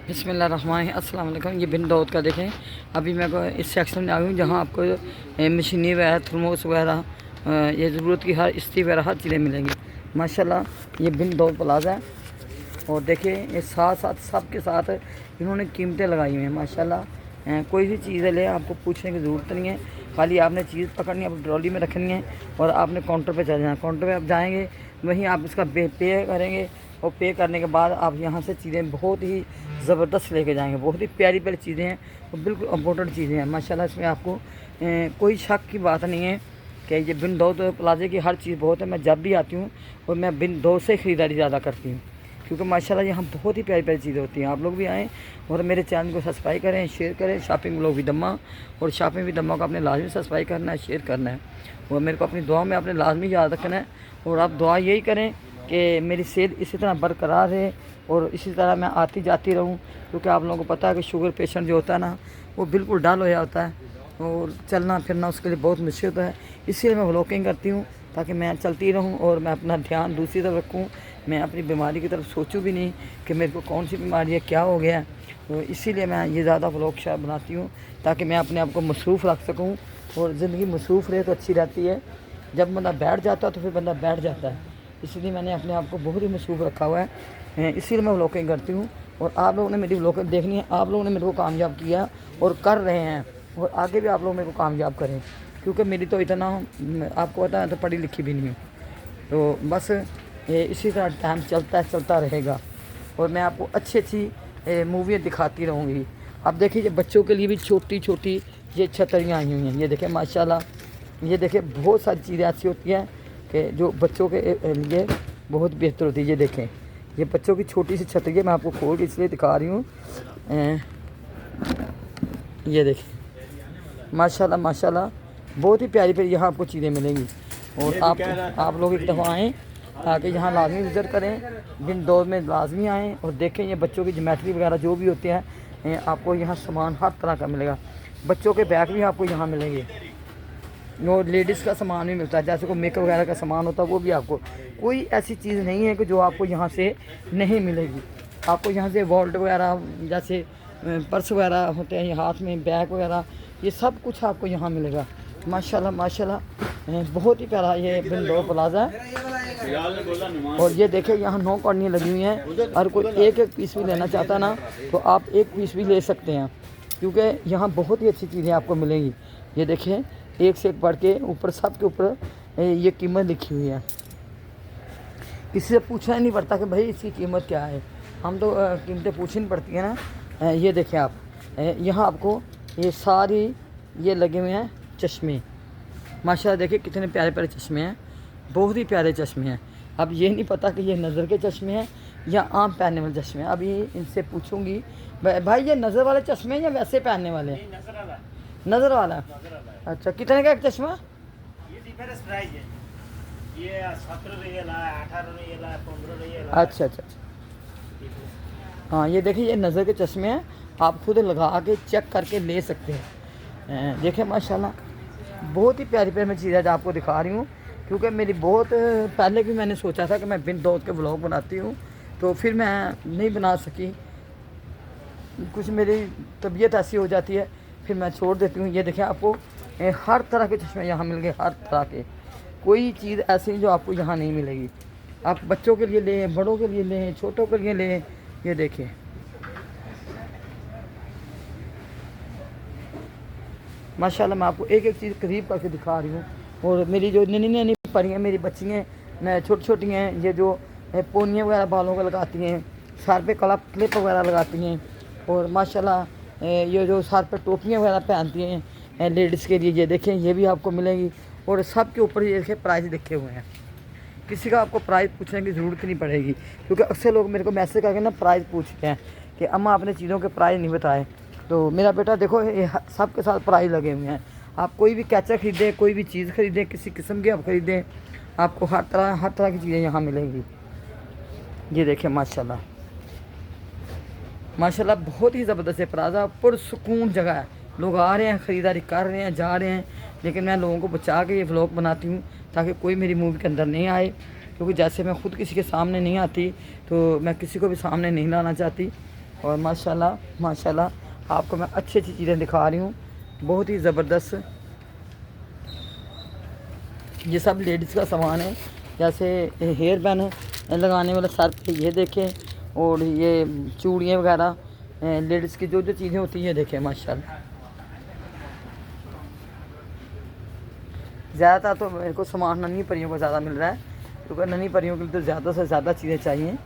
बिस्मिल्लाहिर्रहमानिर्रहीम। अस्सलाम वालेकुम। ये बिन दाऊद का देखें। अभी मैं इस सेक्शन में आ गई हूँ जहाँ आपको मशीनी वगैरह, थर्मोस वगैरह, ये ज़रूरत की हर इस्त्री वगैरह हर चीज़ें मिलेंगी माशाल्लाह। ये बिन दाऊद प्लाजा है और देखिए ये साथ साथ सब के साथ इन्होंने कीमतें लगाई हुई हैं माशाल्लाह। कोई भी चीज़ ले आपको पूछने की ज़रूरत नहीं है, खाली आपने चीज़ पकड़नी है, अपनी ट्रॉली में रखनी है और आपने काउंटर पे चले जाना। काउंटर पे आप जाएंगे, वहीं आप इसका पे करेंगे और पे करने के बाद आप यहाँ से चीज़ें बहुत ही ज़बरदस्त लेके जाएंगे। बहुत ही प्यारी प्यारी चीज़ें हैं और बिल्कुल इम्पोर्टेंट चीज़ें हैं माशाल्लाह। इसमें आपको कोई शक की बात नहीं है कि ये बिन दाऊद प्लाजे की हर चीज़ बहुत है। मैं जब भी आती हूँ और मैं बिन दाऊद से ख़रीदारी ज़्यादा करती हूँ क्योंकि माशाल्लाह यहाँ बहुत ही प्यारी प्यारी चीज़ें होती हैं। आप लोग भी आएँ और मेरे चैनल को सब्सक्राइब करें, शेयर करें। शॉपिंग व्लॉग भी दम्मा और शॉपिंग भी दम्मा को आपने लाजमी सब्सक्राइब करना है, शेयर करना है और मेरे को अपनी दुआ में आपने लाजमी याद रखना है। और आप दुआ यही करें कि मेरी सेहत इसी तरह बरकरार रहे और इसी तरह मैं आती जाती रहूं, क्योंकि आप लोगों को पता है कि शुगर पेशेंट जो होता है ना, वो बिल्कुल डल हो जाता है और चलना फिरना उसके लिए बहुत मुश्किल होता है। इसीलिए मैं व्लॉगिंग करती हूँ ताकि मैं चलती रहूँ और मैं अपना ध्यान दूसरी तरफ रखूँ। मैं अपनी बीमारी की तरफ सोचूं भी नहीं कि मेरे को कौन सी बीमारी है, क्या हो गया है। तो इसीलिए मैं ये ज़्यादा व्लॉग बनाती हूँ ताकि मैं अपने आप को मसरूफ़ रख सकूँ और ज़िंदगी मसरूफ़ रहे तो अच्छी रहती है। जब बंदा बैठ जाता है तो फिर बंदा बैठ जाता है, इसलिए मैंने अपने आप को बहुत ही मसरूफ़ रखा हुआ है। इसीलिए मैं व्लॉगिंग करती हूँ और आप लोगों ने मेरी व्लॉगिंग देखनी है। आप लोगों ने मेरे को कामयाब किया और कर रहे हैं और आगे भी आप लोग मेरे को कामयाब करें, क्योंकि मेरी तो इतना आपको पता है तो पढ़ी लिखी भी नहीं हूँ। तो बस ये इसी तरह टाइम चलता रहेगा और मैं आपको अच्छी मूवियाँ दिखाती रहूँगी। अब देखिए बच्चों के लिए भी छोटी छोटी ये छतरियाँ आई हुई हैं। ये देखें माशाल्लाह, ये देखिए बहुत सारी चीज़ें ऐसी होती हैं कि जो बच्चों के लिए बहुत बेहतर होती है। ये देखें, ये बच्चों की छोटी सी छतरी है, मैं आपको खोल के इसलिए दिखा रही हूँ। ये देखें माशाल्लाह माशाल्लाह, बहुत ही प्यारी प्यारी यहाँ आपको चीज़ें मिलेंगी और आप लोग एक दफ़ा आएँ ताकि यहाँ लाजमी विज़िट करें, बिन दाऊद में लाजमी आएँ और देखें ये बच्चों की ज्योमेट्री वगैरह जो भी होते हैं आपको यहाँ सामान हर तरह का मिलेगा। बच्चों के बैग भी आपको यहाँ मिलेंगे और लेडीज़ का सामान भी मिलता है, जैसे कोई मेकअप वगैरह का सामान होता है वो भी आपको। कोई ऐसी चीज़ नहीं है कि जो आपको यहाँ से नहीं मिलेगी। आपको यहाँ से वॉलेट वगैरह, जैसे पर्स वगैरह होते हैं, हाथ में बैग वगैरह, ये सब कुछ आपको यहाँ मिलेगा माशाल्लाह माशाल्लाह। बहुत ही प्यारा ये बिन दाऊद प्लाजा है और ये देखें यहाँ 9 कॉर्नियाँ लगी हुई हैं और कोई एक एक पीस भी लेना चाहता ना तो आप एक पीस भी ले सकते हैं, क्योंकि यहाँ बहुत ही अच्छी चीज़ें आपको मिलेंगी। ये देखें एक से एक बढ़ के ऊपर, सब के ऊपर ये कीमत लिखी हुई है। किसी से पूछना ही नहीं पड़ता कि भाई इसकी कीमत क्या है, हम तो कीमतें पूछनी पड़ती है ना। ये देखें आप, यहाँ आपको ये सारी ये लगे हुए हैं चश्मे माशाल्लाह। देखिए कितने प्यारे प्यारे चश्मे हैं, बहुत ही प्यारे चश्मे हैं। अब ये नहीं पता कि ये नज़र के चश्मे हैं या आम पहनने वाले चश्मे हैं। अभी इनसे पूछूंगी भाई ये नज़र वाले चश्मे हैं या वैसे पहनने वाले हैं? नज़र वाला। अच्छा, कितने का एक चश्मा? ये डिफरेंस प्राइस है, ये 17 ला, 18 ला, 15 ला। अच्छा अच्छा अच्छा, हाँ ये देखिए ये नज़र के चश्मे हैं, आप खुद लगा के चेक करके ले सकते हैं। देखें माशाल्लाह, बहुत ही प्यारी प्यारी मैं चीज़ें आपको दिखा रही हूँ, क्योंकि मेरी बहुत पहले भी मैंने सोचा था कि मैं बिन दाऊद के व्लॉग बनाती हूँ, तो फिर मैं नहीं बना सकी, कुछ मेरी तबीयत ऐसी हो जाती है, फिर मैं छोड़ देती हूँ। ये देखें आपको हर तरह के चश्मे यहाँ मिल गए, हर तरह के। कोई चीज़ ऐसी नहीं जो आपको यहाँ नहीं मिलेगी। आप बच्चों के लिए लें, बड़ों के लिए लें, छोटों के लिए लें। ये देखें माशाल्लाह, मैं आपको एक एक चीज़ करीब करके दिखा रही हूँ। और मेरी जो नन्ही नन्ही परी हैं, मेरी बच्ची हैं छोटी छोटी हैं, ये जो पोनियाँ वगैरह बालों का लगाती हैं, सर पे क्लिप वगैरह लगाती हैं और माशाल्लाह ये जो सर पे टोपियाँ वगैरह पहनती हैं लेडीज़ के लिए, ये देखें ये भी आपको मिलेंगी। और सब के ऊपर ये देखें प्राइस लिखे हुए हैं, किसी का आपको प्राइस पूछने की ज़रूरत नहीं पड़ेगी, क्योंकि अक्सर लोग मेरे को मैसेज करके ना प्राइस पूछते हैं कि अम्मा आपने चीज़ों के प्राइस नहीं बताए। तो मेरा बेटा देखो ये सब के साथ प्राइस लगे हुए हैं। आप कोई भी कैचर ख़रीदें, कोई भी चीज़ ख़रीदें, किसी किस्म की आप ख़रीदें, आपको हर तरह की चीज़ें यहाँ मिलेंगी। ये देखें माशाल्लाह माशाल्लाह, बहुत ही ज़बरदस्त है प्लाजा, पुरसुकून जगह है। लोग आ रहे हैं, ख़रीदारी कर रहे हैं, जा रहे हैं, लेकिन मैं लोगों को बचा के ये व्लॉग बनाती हूँ ताकि कोई मेरी मूवी के अंदर नहीं आए, क्योंकि जैसे मैं ख़ुद किसी के सामने नहीं आती तो मैं किसी को भी सामने नहीं लाना चाहती। और माशाल्लाह माशाल्लाह आपको मैं अच्छी अच्छी चीज़ें दिखा रही हूँ, बहुत ही ज़बरदस्त। ये सब लेडीज़ का सामान है, जैसे हेयर बैन लगाने वाला सर पे, ये देखें, और ये चूड़ियाँ वगैरह लेडीज़ की जो जो चीज़ें होती हैं, देखें माशाल्लाह। ज़्यादातर तो मेरे को सामान नन्ही परियों को ज़्यादा मिल रहा है, क्योंकि नन्ही परियों के लिए तो ज़्यादा से ज़्यादा चीज़ें चाहिए।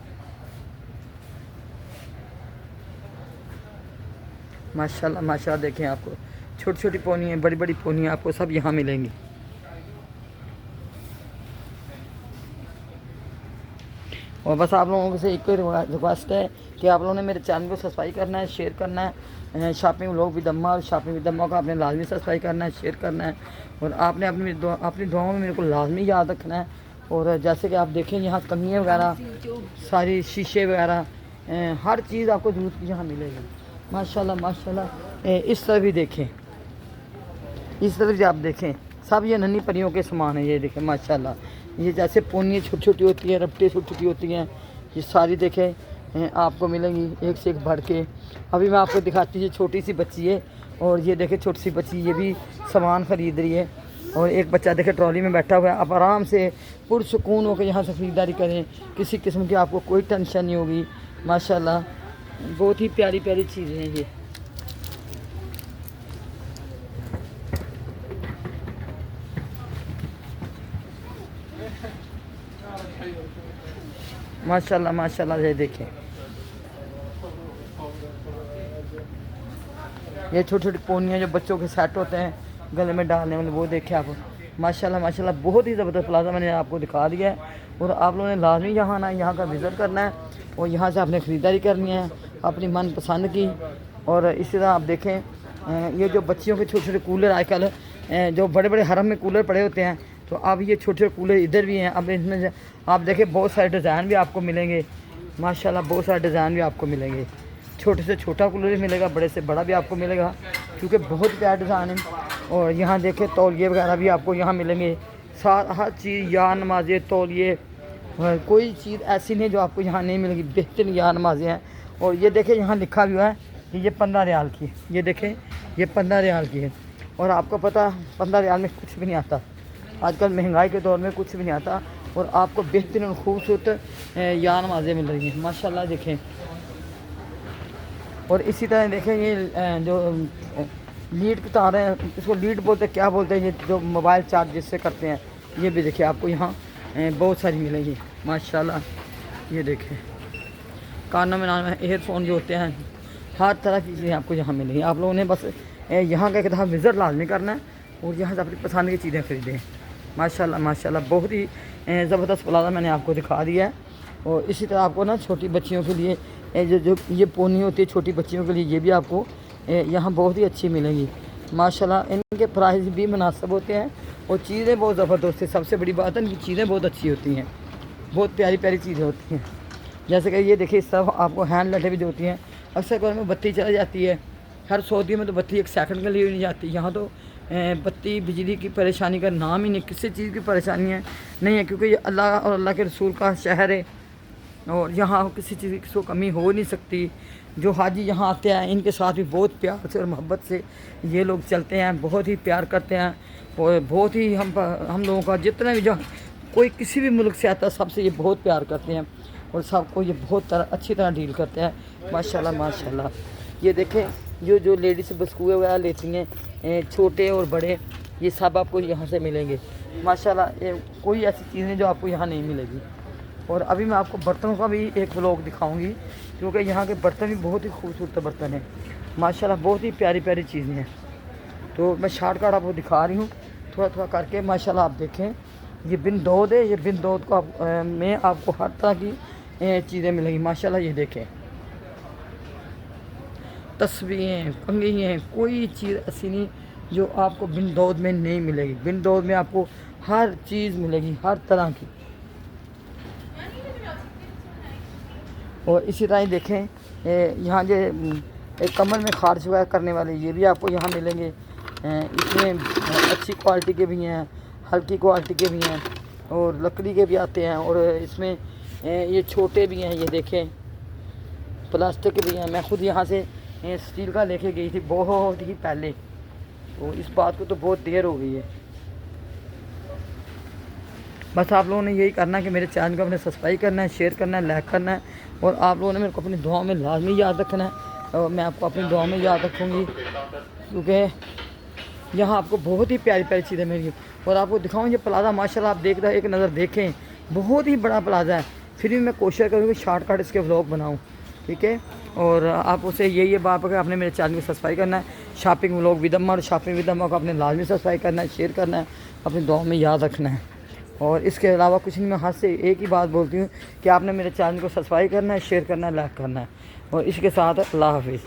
माशाल्लाह माशाल्लाह देखें, आपको छोटी छोटी पोनियाँ, बड़ी बड़ी पोनियाँ आपको सब यहाँ मिलेंगी। और बस आप लोगों से एक रिक्वेस्ट है कि आप लोगों ने मेरे चैनल को सब्सक्राइब करना है, शेयर करना है। शॉपिंग व्लॉग विद अम्मा, शॉपिंग विद अम्मा को आपने लाजमी सब्सक्राइब करना है, शेयर करना है, और आपने अपनी दुआओं में मेरे को लाजमी याद रखना है। और जैसे कि आप देखें, यहाँ कंघियाँ वगैरह, सारी शीशे वगैरह, हर चीज़ आपको ज़रूरत की यहाँ मिलेगी। माशाल्लाह माशाल्लाह। इस तरफ भी देखें, इस तरफ भी आप देखें, सब ये नन्ही परियों के समान है। ये देखें माशाल्लाह, ये जैसे पोनियाँ छोटी छोटी होती हैं, रपटे छोटी छोटी होती हैं, ये सारी देखें आपको मिलेंगी एक से एक भर के। अभी मैं आपको दिखाती हूँ, छोटी सी बच्ची है, और ये देखें छोटी सी बच्ची, ये भी सामान ख़रीद रही है, और एक बच्चा देखे ट्रॉली में बैठा हुआ है। आप आराम से पुरसुकून होकर यहाँ से ख़रीदारी करें, किसी किस्म की आपको कोई टेंशन नहीं होगी। माशाल्लाह बहुत ही प्यारी प्यारी चीज़ें हैं ये। माशाल्लाह माशाल्लाह। ये देखें, ये छोटी छोटी पोनियाँ जो बच्चों के सेट होते हैं गले में डालने वाले, वो देखें आप। माशाल्लाह माशाल्लाह बहुत ही ज़बरदस्त प्लाजा मैंने आपको दिखा दिया है। और आप लोगों ने लाजमी यहाँ आना है, यहाँ का विज़िट करना है, और यहाँ से आपने ख़रीदारी करनी है अपनी मनपसंद की। और इसी तरह आप देखें, ये जो बच्चियों के छोटे छोटे कूलर आजकल, जो बड़े बड़े हरम में कूलर पड़े होते हैं, तो अब ये छोटे छोटे कूलर इधर भी हैं। अब इसमें आप देखें बहुत सारे डिज़ाइन भी आपको मिलेंगे। माशाल्लाह बहुत सारे डिज़ाइन भी आपको मिलेंगे, छोटे से छोटा कूलर भी मिलेगा, बड़े से बड़ा भी आपको मिलेगा, क्योंकि बहुत प्यारा डिज़ाइन है। और यहाँ देखें तौलिए वगैरह भी आपको यहाँ मिलेंगे, साथ हर चीज़, या नमाज़े, तौलिए, कोई चीज़ ऐसी नहीं जो आपको यहाँ नहीं मिलेगी, बेहतरीन या नमाज़ें हैं। और ये देखें यहाँ लिखा भी हुआ है कि ये 15 रियाल की है। ये देखें ये 15 रियाल की है, और आपको पता 15 रियाल में कुछ भी नहीं आता, आजकल महंगाई के दौर में कुछ भी नहीं आता, और आपको बेहतरीन खूबसूरत या नमाज़ें मिल रही हैं। माशाल्लाह देखें। और इसी तरह देखें, ये जो लीड की तार है, इसको लीड बोलते हैं, क्या बोलते हैं, ये जो मोबाइल चार्ज जिससे करते हैं, ये भी देखिए आपको यहाँ बहुत सारी मिलेगी। माशाल्लाह ये देखें, कानों में नाम एयरफोन जो होते हैं, हर तरह की चीज़ें आपको यहाँ मिलेंगी। आप लोगों ने बस यहाँ का एक दफ़ा विज़िट लाजमी करना है, और यहाँ से अपनी पसंद की चीज़ें ख़रीदें। माशाल्लाह माशाल्लाह बहुत ही ज़बरदस्त प्लाजा मैंने आपको दिखा दिया है। और इसी तरह आपको ना छोटी बच्चियों के लिए जो ये पोनी होती है छोटी बच्चियों के लिए, ये भी आपको यहाँ बहुत ही अच्छी मिलेंगी। माशाल्लाह इनके प्राइस भी मुनासिब होते हैं, और चीज़ें बहुत ज़बरदस्त है। सबसे बड़ी बात है इनकी चीज़ें बहुत अच्छी होती हैं, बहुत प्यारी प्यारी चीज़ें होती हैं। जैसे कि ये देखिए, इस तरफ आपको हैंड लाइटें भी जो होती हैं, अक्सर घर में बत्ती चली जाती है, हर सऊदी में तो बत्ती एक सेकंड के लिए भी नहीं जाती। यहाँ तो बत्ती बिजली की परेशानी का नाम ही नहीं, किसी चीज़ की परेशानी है नहीं है, क्योंकि ये अल्लाह और अल्लाह के रसूल का शहर है, और यहाँ किसी चीज़ की कमी हो नहीं सकती। जो हाजी यहाँ आते हैं, इनके साथ भी बहुत प्यार से और मोहब्बत से ये लोग चलते हैं, बहुत ही प्यार करते हैं, और बहुत ही हम लोगों का जितना भी, जो कोई किसी भी मुल्क से आता है, सबसे ये बहुत प्यार करते हैं, और सबको ये बहुत अच्छी तरह डील करते हैं। माशाल्लाह माशाल्लाह। ये देखें, जो लेडीज़ बस्कुए वगैरह लेती हैं, छोटे और बड़े, ये सब आपको यहाँ से मिलेंगे। माशाल्लाह ये कोई ऐसी चीज़ नहीं जो आपको यहाँ नहीं मिलेगी। और अभी मैं आपको बर्तनों का भी एक व्लॉग दिखाऊंगी, क्योंकि यहाँ के बर्तन भी बहुत ही खूबसूरत बर्तन हैं। माशाल्लाह बहुत ही प्यारी प्यारी चीज़ें हैं। तो मैं शॉर्टकट आपको दिखा रही हूँ थोड़ा थोड़ा करके। माशाल्लाह आप देखें, ये बिन दौद है, ये बिन दौद को में आपको हर तरह की चीज़ें मिलेंगी। माशाल्लाह ये देखें, तस्वीरें, कंघियाँ, कोई चीज़ ऐसी नहीं जो आपको बिन दौद में नहीं मिलेगी। बिन दौद में आपको हर चीज़ मिलेगी, हर तरह की। और इसी तरह ही देखें, यहाँ जो कमर में खारिश वगैरह करने वाले, ये भी आपको यहाँ मिलेंगे। इसमें अच्छी क्वालिटी के भी हैं, हल्की क्वालिटी के भी हैं, और लकड़ी के भी आते हैं, और इसमें ये छोटे भी हैं। ये देखें, प्लास्टिक भी है। मैं खुद यहाँ से स्टील का लेके गई थी बहुत ही पहले, तो इस बात को तो बहुत देर हो गई है। बस आप लोगों ने यही करना है कि मेरे चैनल को अपने सब्सक्राइब करना है, शेयर करना है, लाइक करना है, और आप लोगों ने मेरे को अपनी दुआ में लाजमी याद रखना है, और मैं आपको अपनी दुआ में याद रखूँगी, क्योंकि यहाँ आपको बहुत ही प्यारी प्यारी चीज़ें मिलेंगी। और आपको दिखाऊँ ये प्लाजा, माशाल्लाह आप देख रहे हैं, एक नज़र देखें, बहुत ही बड़ा प्लाजा है। फिर भी मैं कोशिश करूँगी शॉर्टकट इसके व्लॉग बनाऊँ, ठीक है। और आप उसे यही बात है कि आपने मेरे चैनल को सब्सक्राइब करना है, शॉपिंग व्लॉग विद अम्मा और शॉपिंग विद अम्मा को आपने लाजमी सब्सक्राइब करना है, शेयर करना है, अपनी दुआ में याद रखना है। और इसके अलावा कुछ नहीं, मैं हाथ से एक ही बात बोलती हूँ कि आपने मेरे चैनल को सब्सक्राइब करना है, शेयर करना है, लाइक करना है। और इसके साथ अल्लाह हाफिज़।